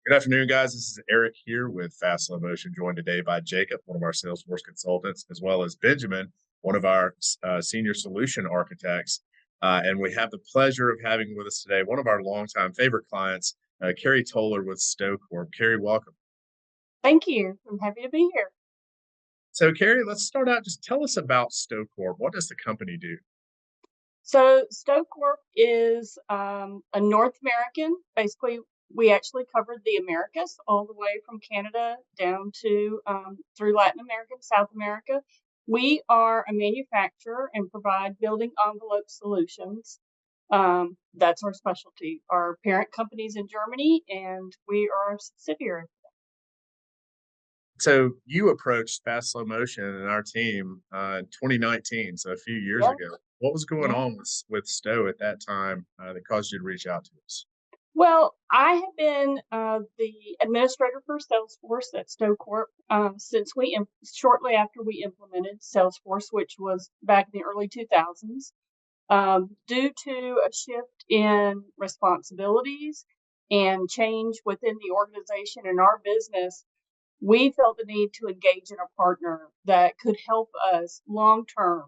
Good afternoon, guys. This is Eric here with Fast Slow Motion, joined today by Jacob, one of our Salesforce consultants, as well as Benjamin, one of our senior solution architects. And we have the pleasure of having with us today one of our longtime favorite clients, Keri Tolar with Sto Corp. Keri, welcome. Thank you. I'm happy to be here. So, Keri, let's start out. Just tell us about Sto Corp. What does the company do? So, Sto Corp is a North American. Basically, we actually covered the Americas all the way from Canada down to through Latin America, South America. We are a manufacturer and provide building envelope solutions. That's our specialty. Our parent company is in Germany, and we are a subsidiary. So you approached Fast Slow Motion and our team in 2019, so a few years Yeah, ago. What was going yeah. on with Sto at that time that caused you to reach out to us? Well, I have been the administrator for Salesforce at Sto Corp since shortly after we implemented Salesforce, which was back in the early 2000s. Due to a shift in responsibilities and change within the organization and our business, we felt the need to engage in a partner that could help us long term.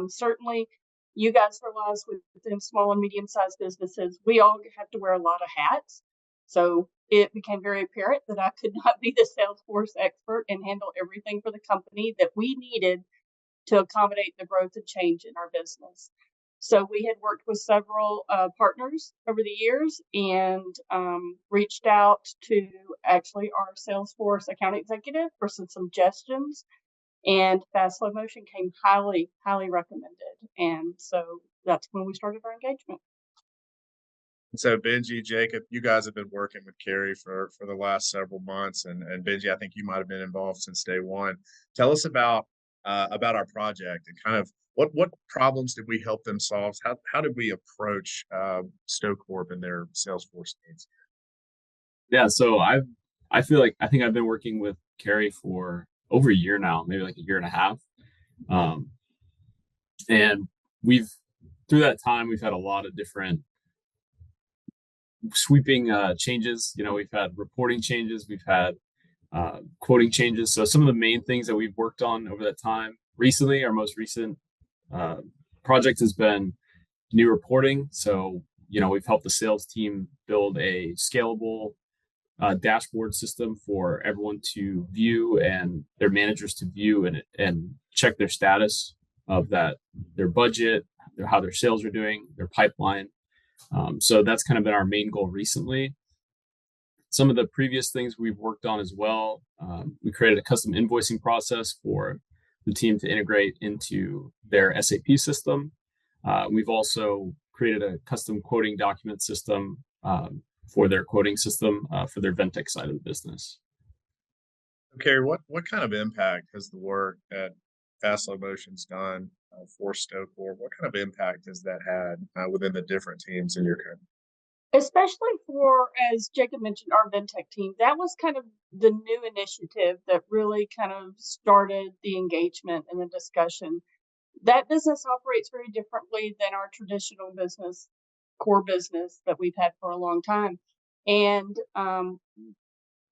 Certainly, you guys realize within small and medium sized businesses, we all have to wear a lot of hats. So it became very apparent that I could not be the Salesforce expert and handle everything for the company that we needed to accommodate the growth and change in our business. So we had worked with several partners over the years and reached out to actually our Salesforce account executive for some suggestions. And Fast Slow Motion came highly, highly recommended. And so that's when we started our engagement. So Benji, Jacob, you guys have been working with Keri for the last several months, and Benji, I think you might have been involved since day one. Tell us about our project and kind of what problems did we help them solve? How did we approach Sto Corp and their Salesforce needs? Yeah, so I feel like I think I've been working with Keri for over a year now, maybe like a year and a half. Um, and we've through that time we've had a lot of different sweeping changes. We've had reporting changes, we've had quoting changes. So some of the main things that we've worked on over that time recently, our most recent uh, project has been new reporting. So we've helped the sales team build a scalable dashboard system for everyone to view and their managers to view and check their status of their budget, how their sales are doing, their pipeline. So that's kind of been our main goal recently. Some of the previous things we've worked on as well, we created a custom invoicing process for the team to integrate into their SAP system. We've also created a custom quoting document system for their quoting system for their Ventex side of the business. Okay, what kind of impact has the work that Fast Slow Motion's done for Sto Corp? What kind of impact has that had within the different teams in your company? Especially for, as Jacob mentioned, our Ventec team, that was kind of the new initiative that really kind of started the engagement and the discussion. That business operates very differently than our traditional business, core business that we've had for a long time. And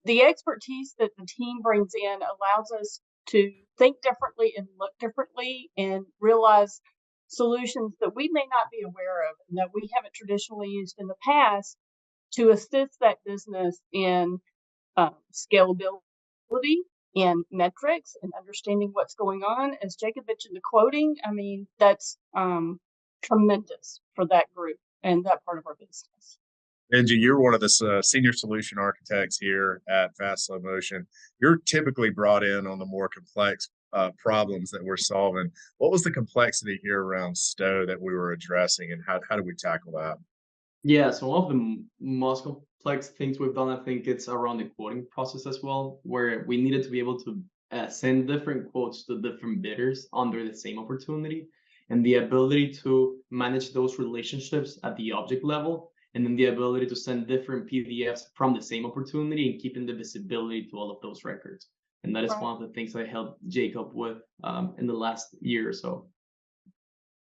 the expertise that the team brings in allows us to think differently and look differently and realize solutions that we may not be aware of and that we haven't traditionally used in the past to assist that business in scalability and metrics and understanding what's going on. As Jacob mentioned, the quoting, I mean, that's tremendous for that group and that part of our business. Benji, you're one of the senior solution architects here at Fast Slow Motion. You're typically brought in on the more complex problems that we're solving. What was the complexity here around Sto that we were addressing, and how did we tackle that? Yeah, so one of the most complex things we've done, I think it's around the quoting process as well, where we needed to be able to send different quotes to different bidders under the same opportunity, and the ability to manage those relationships at the object level, and then the ability to send different PDFs from the same opportunity and keeping the visibility to all of those records. And that is Right. one of the things I helped Jacob with in the last year or so.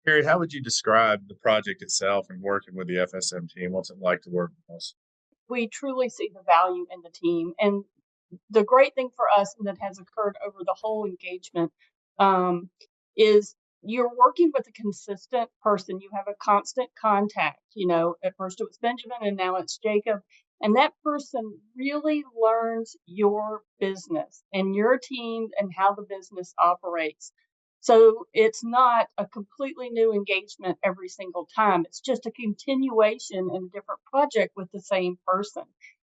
Keri, how would you describe the project itself and working with the FSM team? What's it like to work with us? we truly see the value in the team. And the great thing for us, and that has occurred over the whole engagement, is you're working with a consistent person. You have a constant contact. At first it was Benjamin and now it's Jacob. And that person really learns your business and your team and how the business operates. So it's not a completely new engagement every single time. It's just a continuation in a different project with the same person.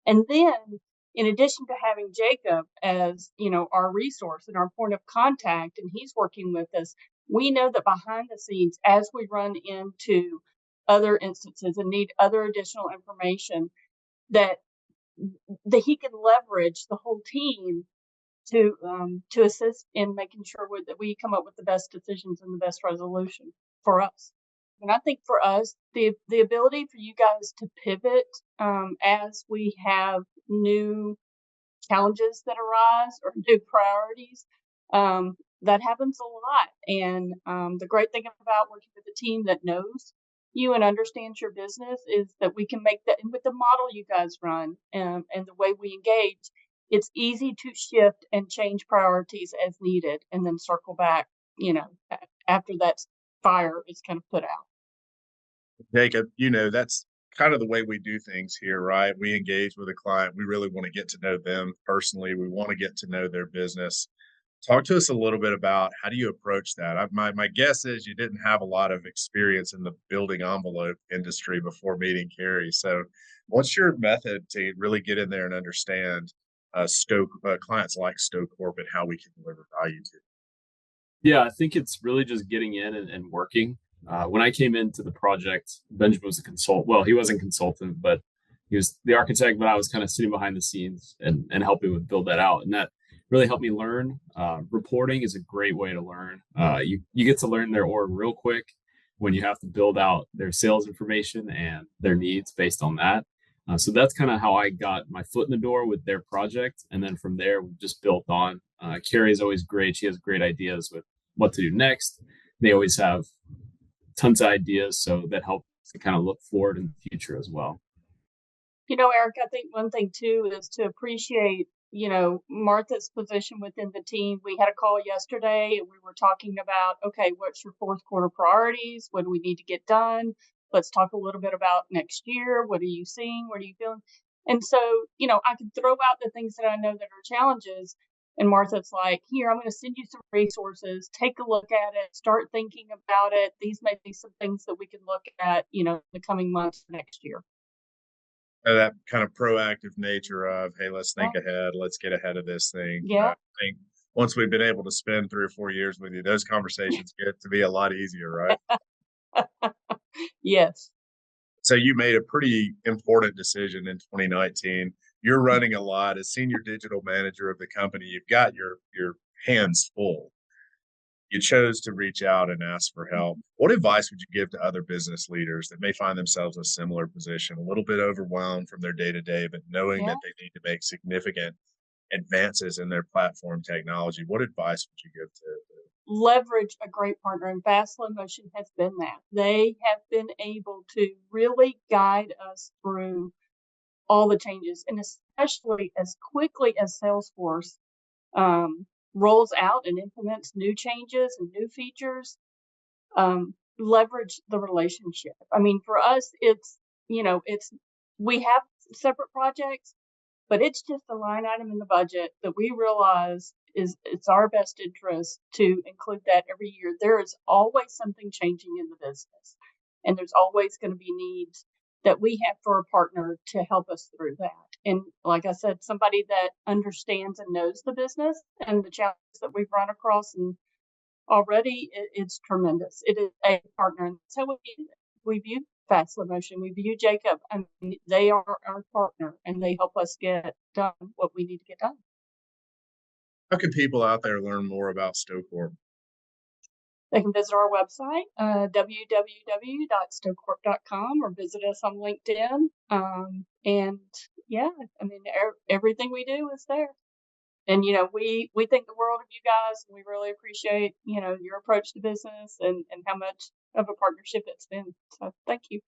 And then in addition to having Jacob as, our resource and our point of contact, and he's working with us, we know that behind the scenes, as we run into other instances and need other additional information, that he can leverage the whole team to assist in making sure that we come up with the best decisions and the best resolution for us. And I think for us, the ability for you guys to pivot as we have new challenges that arise or new priorities, that happens a lot. And the great thing about working with a team that knows you and understands your business is that we can make that, and with the model you guys run and the way we engage, it's easy to shift and change priorities as needed and then circle back, after that fire is kind of put out. Jacob, that's kind of the way we do things here, right? We engage with a client. We really want to get to know them personally. We want to get to know their business. Talk to us a little bit about how do you approach that? My guess is you didn't have a lot of experience in the building envelope industry before meeting Keri. So, what's your method to really get in there and understand clients like Sto Corp and how we can deliver value to them? Yeah, I think it's really just getting in and working. When I came into the project, Benjamin was a consultant. Well, he wasn't consultant, but he was the architect, but I was kind of sitting behind the scenes and helping with build that out. And that really helped me learn. Reporting is a great way to learn. You get to learn their org real quick when you have to build out their sales information and their needs based on that. So that's kind of how I got my foot in the door with their project. And then from there, we just built on. Keri is always great. She has great ideas with what to do next. They always have tons of ideas, so that helps to kind of look forward in the future as well. Eric, I think one thing too is to appreciate, Martha's position within the team. We had a call yesterday and we were talking about, okay, what's your fourth quarter priorities? What do we need to get done? Let's talk a little bit about next year. What are you seeing? What are you feeling? And so, I could throw out the things that I know that are challenges. And Martha's like, here, I'm going to send you some resources. Take a look at it. Start thinking about it. These may be some things that we can look at, in the coming months next year. That kind of proactive nature of, hey, let's think ahead. Let's get ahead of this thing. Yeah. I think once we've been able to spend 3 or 4 years with you, those conversations get to be a lot easier, right? Yes. So you made a pretty important decision in 2019. You're running a lot as senior digital manager of the company. You've got your hands full. You chose to reach out and ask for help. What advice would you give to other business leaders that may find themselves in a similar position, a little bit overwhelmed from their day-to-day, but knowing that they need to make significant advances in their platform technology? What advice would you give to Leverage a great partner, and Fast Slow Motion has been that. They have been able to really guide us through all the changes, and especially as quickly as Salesforce rolls out and implements new changes and new features, leverage the relationship. I mean, for us, it's we have separate projects, but it's just a line item in the budget that we realize it's our best interest to include that every year. There is always something changing in the business, and there's always going to be needs that we have for a partner to help us through that. And like I said, somebody that understands and knows the business and the challenges that we've run across, and already it's tremendous. It is a partner, and that's how we view Fast Slow Motion. We view Jacob, and they are our partner, and they help us get done what we need to get done. How can people out there learn more about Sto Corp? They can visit our website, www.stocorp.com, or visit us on LinkedIn. And yeah, I mean, everything we do is there. And, we think the world of you guys, and we really appreciate, your approach to business and how much of a partnership it's been. So thank you.